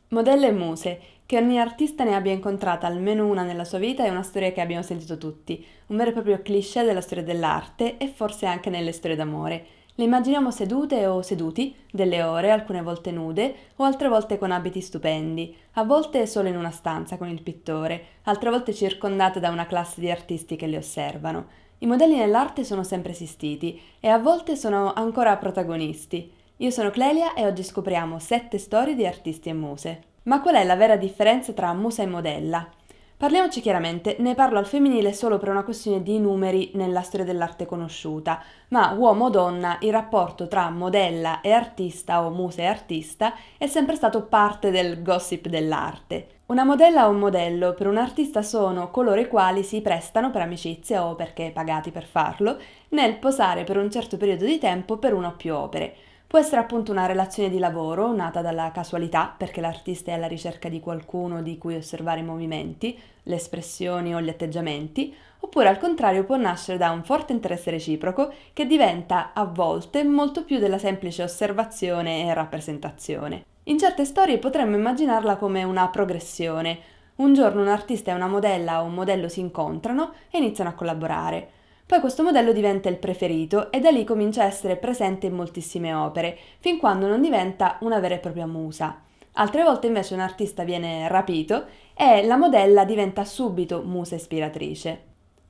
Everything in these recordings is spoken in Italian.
Modelle e muse, che ogni artista ne abbia incontrata almeno una nella sua vita è una storia che abbiamo sentito tutti, un vero e proprio cliché della storia dell'arte e forse anche nelle storie d'amore. Le immaginiamo sedute o seduti, delle ore, alcune volte nude o altre volte con abiti stupendi, a volte solo in una stanza con il pittore, altre volte circondate da una classe di artisti che le osservano. I modelli nell'arte sono sempre esistiti e a volte sono ancora protagonisti. Io sono Clelia e oggi scopriamo 7 storie di artisti e muse. Ma qual è la vera differenza tra musa e modella? Parliamoci chiaramente, ne parlo al femminile solo per una questione di numeri nella storia dell'arte conosciuta, ma uomo-donna, il rapporto tra modella e artista o musa e artista è sempre stato parte del gossip dell'arte. Una modella o un modello per un artista sono coloro i quali si prestano per amicizia o perché pagati per farlo nel posare per un certo periodo di tempo per una o più opere. Può essere appunto una relazione di lavoro nata dalla casualità, perché l'artista è alla ricerca di qualcuno di cui osservare i movimenti, le espressioni o gli atteggiamenti, oppure al contrario può nascere da un forte interesse reciproco che diventa a volte molto più della semplice osservazione e rappresentazione. In certe storie potremmo immaginarla come una progressione. Un giorno un artista e una modella o un modello si incontrano e iniziano a collaborare. Poi questo modello diventa il preferito e da lì comincia a essere presente in moltissime opere, fin quando non diventa una vera e propria musa. Altre volte invece un artista viene rapito e la modella diventa subito musa ispiratrice.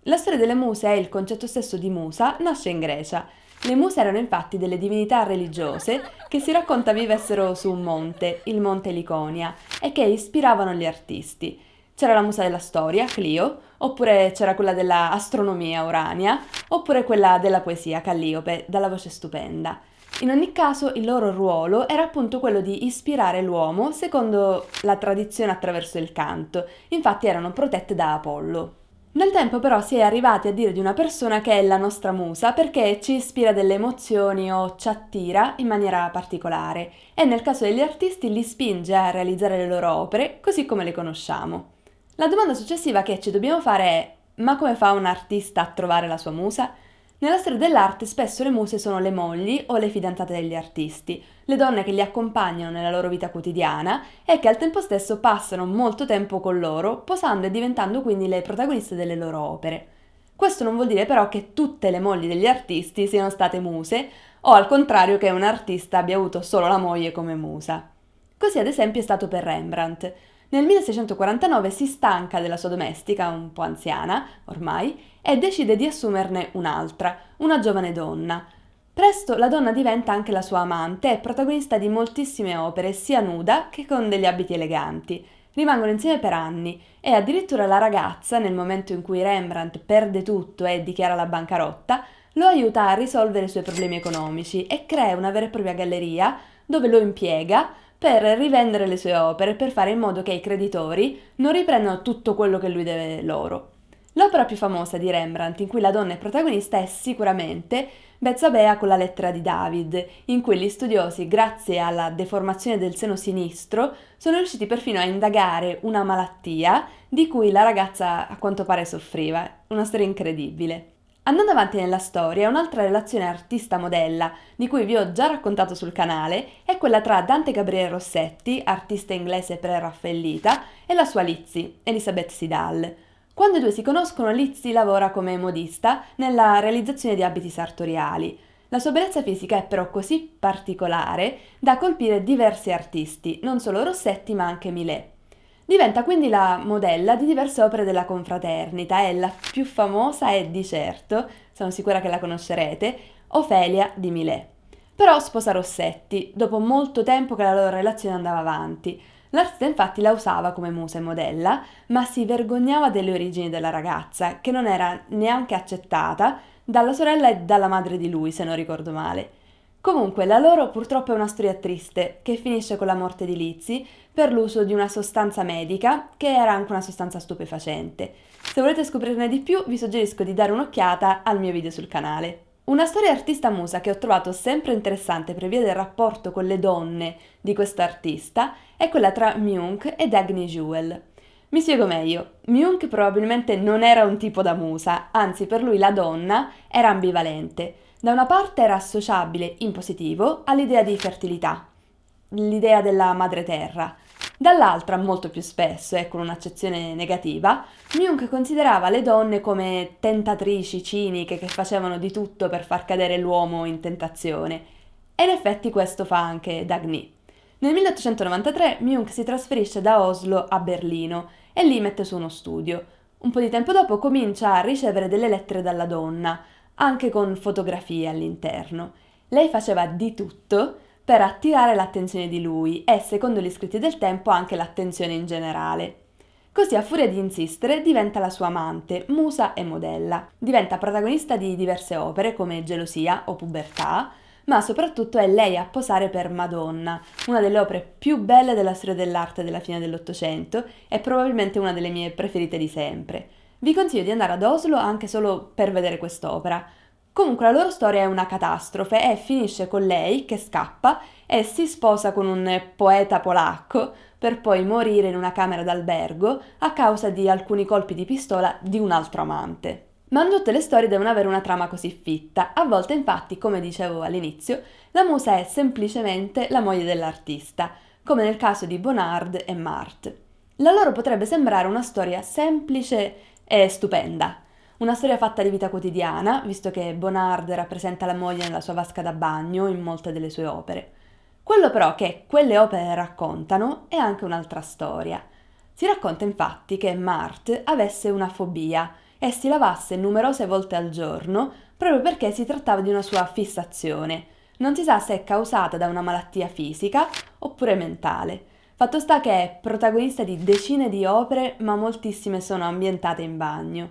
La storia delle muse e il concetto stesso di musa nasce in Grecia. Le muse erano infatti delle divinità religiose che si racconta vivessero su un monte, il monte Liconia, e che ispiravano gli artisti. C'era la musa della storia, Clio, oppure c'era quella della astronomia, Urania, oppure quella della poesia, Calliope, dalla voce stupenda. In ogni caso il loro ruolo era appunto quello di ispirare l'uomo secondo la tradizione attraverso il canto, infatti erano protette da Apollo. Nel tempo però si è arrivati a dire di una persona che è la nostra musa perché ci ispira delle emozioni o ci attira in maniera particolare e nel caso degli artisti li spinge a realizzare le loro opere così come le conosciamo. La domanda successiva che ci dobbiamo fare è: ma come fa un artista a trovare la sua musa? Nella storia dell'arte spesso le muse sono le mogli o le fidanzate degli artisti, le donne che li accompagnano nella loro vita quotidiana e che al tempo stesso passano molto tempo con loro, posando e diventando quindi le protagoniste delle loro opere. Questo non vuol dire però che tutte le mogli degli artisti siano state muse o al contrario che un artista abbia avuto solo la moglie come musa. Così ad esempio è stato per Rembrandt. Nel 1649 si stanca della sua domestica, un po' anziana ormai, e decide di assumerne un'altra, una giovane donna. Presto la donna diventa anche la sua amante e protagonista di moltissime opere, sia nuda che con degli abiti eleganti. Rimangono insieme per anni e addirittura la ragazza, nel momento in cui Rembrandt perde tutto e dichiara la bancarotta, lo aiuta a risolvere i suoi problemi economici e crea una vera e propria galleria dove lo impiega per rivendere le sue opere per fare in modo che i creditori non riprendano tutto quello che lui deve loro. L'opera più famosa di Rembrandt in cui la donna è protagonista è sicuramente Bezzabea con la lettera di David, in cui gli studiosi, grazie alla deformazione del seno sinistro, sono riusciti perfino a indagare una malattia di cui la ragazza a quanto pare soffriva. Una storia incredibile. Andando avanti nella storia, un'altra relazione artista-modella, di cui vi ho già raccontato sul canale, è quella tra Dante Gabriele Rossetti, artista inglese pre-raffaellita, e la sua Lizzie, Elisabeth Sidal. Quando i due si conoscono, Lizzie lavora come modista nella realizzazione di abiti sartoriali. La sua bellezza fisica è però così particolare da colpire diversi artisti, non solo Rossetti ma anche Millet. Diventa quindi la modella di diverse opere della confraternita e la più famosa è di certo, sono sicura che la conoscerete, Ofelia di Millet. Però sposa Rossetti, dopo molto tempo che la loro relazione andava avanti. L'artista infatti la usava come musa e modella, ma si vergognava delle origini della ragazza, che non era neanche accettata dalla sorella e dalla madre di lui, se non ricordo male. Comunque, la loro purtroppo è una storia triste, che finisce con la morte di Lizzie per l'uso di una sostanza medica, che era anche una sostanza stupefacente. Se volete scoprirne di più, vi suggerisco di dare un'occhiata al mio video sul canale. Una storia artista-musa che ho trovato sempre interessante per via del rapporto con le donne di questo artista è quella tra Munch ed Agnes Jewel. Mi spiego meglio. Munch probabilmente non era un tipo da musa, anzi per lui la donna era ambivalente. Da una parte era associabile in positivo all'idea di fertilità, l'idea della madre terra. Dall'altra, molto più spesso e con un'accezione negativa, Jung considerava le donne come tentatrici ciniche che facevano di tutto per far cadere l'uomo in tentazione. E in effetti questo fa anche Dagny. Nel 1893 Jung si trasferisce da Oslo a Berlino e lì mette su uno studio. Un po' di tempo dopo comincia a ricevere delle lettere dalla donna, anche con fotografie all'interno. Lei faceva di tutto per attirare l'attenzione di lui e, secondo gli scritti del tempo, anche l'attenzione in generale. Così, a furia di insistere, diventa la sua amante, musa e modella. Diventa protagonista di diverse opere come Gelosia o Pubertà, ma soprattutto è lei a posare per Madonna, una delle opere più belle della storia dell'arte della fine dell'Ottocento e probabilmente una delle mie preferite di sempre. Vi consiglio di andare ad Oslo anche solo per vedere quest'opera. Comunque la loro storia è una catastrofe e finisce con lei che scappa e si sposa con un poeta polacco per poi morire in una camera d'albergo a causa di alcuni colpi di pistola di un altro amante. Ma non tutte le storie devono avere una trama così fitta. A volte, infatti, come dicevo all'inizio, la musa è semplicemente la moglie dell'artista, come nel caso di Bonnard e Marthe. La loro potrebbe sembrare una storia semplice e stupenda. Una storia fatta di vita quotidiana, visto che Bonnard rappresenta la moglie nella sua vasca da bagno in molte delle sue opere. Quello però che quelle opere raccontano è anche un'altra storia. Si racconta infatti che Marthe avesse una fobia e si lavasse numerose volte al giorno proprio perché si trattava di una sua fissazione. Non si sa se è causata da una malattia fisica oppure mentale. Fatto sta che è protagonista di decine di opere, ma moltissime sono ambientate in bagno.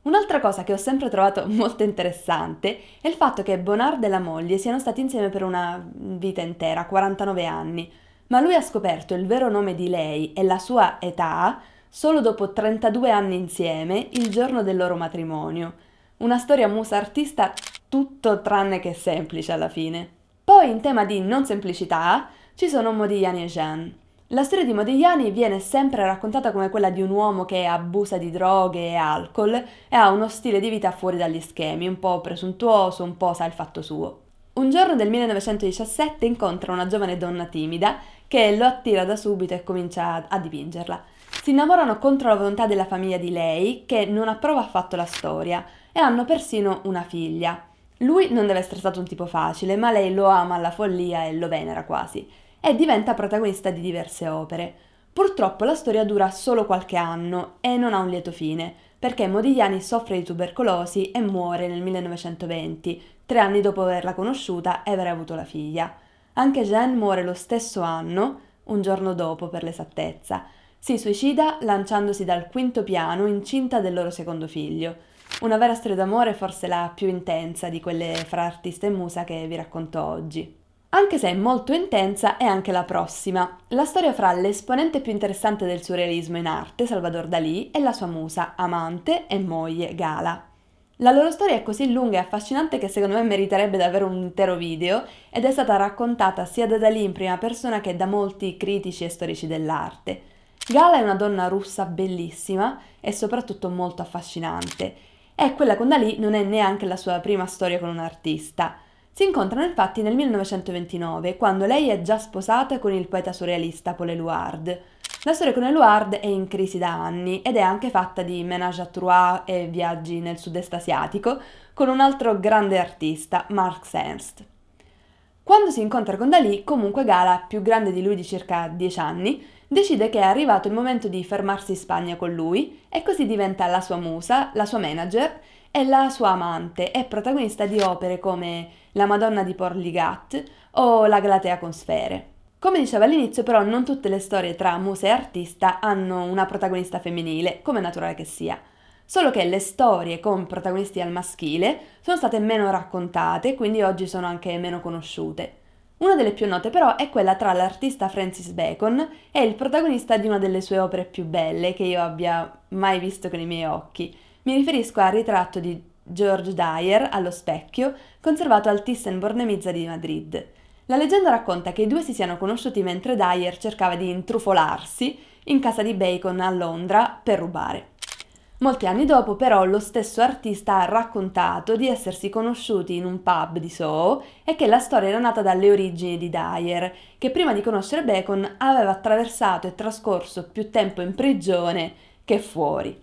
Un'altra cosa che ho sempre trovato molto interessante è il fatto che Bonnard e la moglie siano stati insieme per una vita intera, 49 anni, ma lui ha scoperto il vero nome di lei e la sua età solo dopo 32 anni insieme, il giorno del loro matrimonio. Una storia musa-artista tutto tranne che semplice alla fine. Poi, in tema di non semplicità, ci sono Modigliani e Jeanne. La storia di Modigliani viene sempre raccontata come quella di un uomo che abusa di droghe e alcol e ha uno stile di vita fuori dagli schemi, un po' presuntuoso, un po' sa il fatto suo. Un giorno del 1917 incontra una giovane donna timida che lo attira da subito e comincia a dipingerla. Si innamorano contro la volontà della famiglia di lei, che non approva affatto la storia, e hanno persino una figlia. Lui non deve essere stato un tipo facile, ma lei lo ama alla follia e lo venera quasi, e diventa protagonista di diverse opere. Purtroppo la storia dura solo qualche anno e non ha un lieto fine, perché Modigliani soffre di tubercolosi e muore nel 1920, 3 anni dopo averla conosciuta e aver avuto la figlia. Anche Jeanne muore lo stesso anno, un giorno dopo per l'esattezza. Si suicida lanciandosi dal quinto piano incinta del loro secondo figlio. Una vera storia d'amore, forse la più intensa di quelle fra artista e musa che vi racconto oggi. Anche se è molto intensa è anche la prossima, la storia fra l'esponente più interessante del surrealismo in arte, Salvador Dalì, e la sua musa, amante e moglie, Gala. La loro storia è così lunga e affascinante che secondo me meriterebbe davvero un intero video ed è stata raccontata sia da Dalì in prima persona che da molti critici e storici dell'arte. Gala è una donna russa bellissima e soprattutto molto affascinante, e quella con Dalì non è neanche la sua prima storia con un artista. Si incontrano infatti nel 1929, quando lei è già sposata con il poeta surrealista Paul Éluard. La storia con Éluard è in crisi da anni ed è anche fatta di ménage à trois e viaggi nel sud-est asiatico con un altro grande artista, Marc Ernst. Quando si incontra con Dalì, comunque Gala, più grande di lui di circa 10 anni, decide che è arrivato il momento di fermarsi in Spagna con lui e così diventa la sua musa, la sua manager e la sua amante e protagonista di opere come La Madonna di Portligat o La Galatea con sfere. Come dicevo all'inizio, però, non tutte le storie tra musa e artista hanno una protagonista femminile, come è naturale che sia. Solo che le storie con protagonisti al maschile sono state meno raccontate, quindi oggi sono anche meno conosciute. Una delle più note però è quella tra l'artista Francis Bacon e il protagonista di una delle sue opere più belle che io abbia mai visto con i miei occhi. Mi riferisco al ritratto di George Dyer allo specchio, conservato al Thyssen-Bornemisza di Madrid. La leggenda racconta che i due si siano conosciuti mentre Dyer cercava di intrufolarsi in casa di Bacon a Londra per rubare. Molti anni dopo, però, lo stesso artista ha raccontato di essersi conosciuti in un pub di Soho e che la storia era nata dalle origini di Dyer, che prima di conoscere Bacon aveva attraversato e trascorso più tempo in prigione che fuori.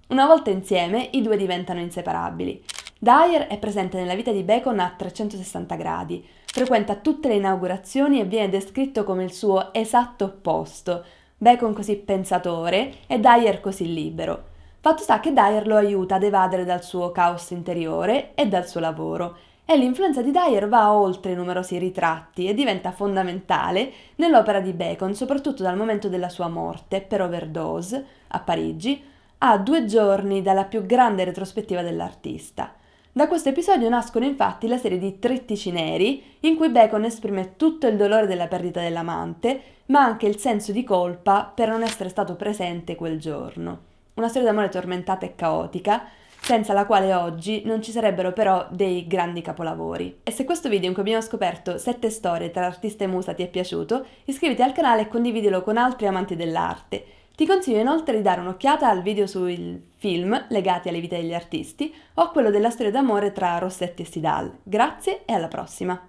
Una volta insieme, i due diventano inseparabili. Dyer è presente nella vita di Bacon a 360 gradi, frequenta tutte le inaugurazioni e viene descritto come il suo esatto opposto, Bacon così pensatore e Dyer così libero. Fatto sta che Dyer lo aiuta ad evadere dal suo caos interiore e dal suo lavoro, e l'influenza di Dyer va oltre i numerosi ritratti e diventa fondamentale nell'opera di Bacon, soprattutto dal momento della sua morte per overdose a Parigi, a 2 giorni dalla più grande retrospettiva dell'artista. Da questo episodio nascono infatti la serie di Trittici neri, in cui Bacon esprime tutto il dolore della perdita dell'amante, ma anche il senso di colpa per non essere stato presente quel giorno. Una storia d'amore tormentata e caotica, senza la quale oggi non ci sarebbero però dei grandi capolavori. E se questo video in cui abbiamo scoperto 7 storie tra artista e musa ti è piaciuto, iscriviti al canale e condividilo con altri amanti dell'arte. Ti consiglio inoltre di dare un'occhiata al video sui film legati alle vite degli artisti o a quello della storia d'amore tra Rossetti e Sidal. Grazie e alla prossima!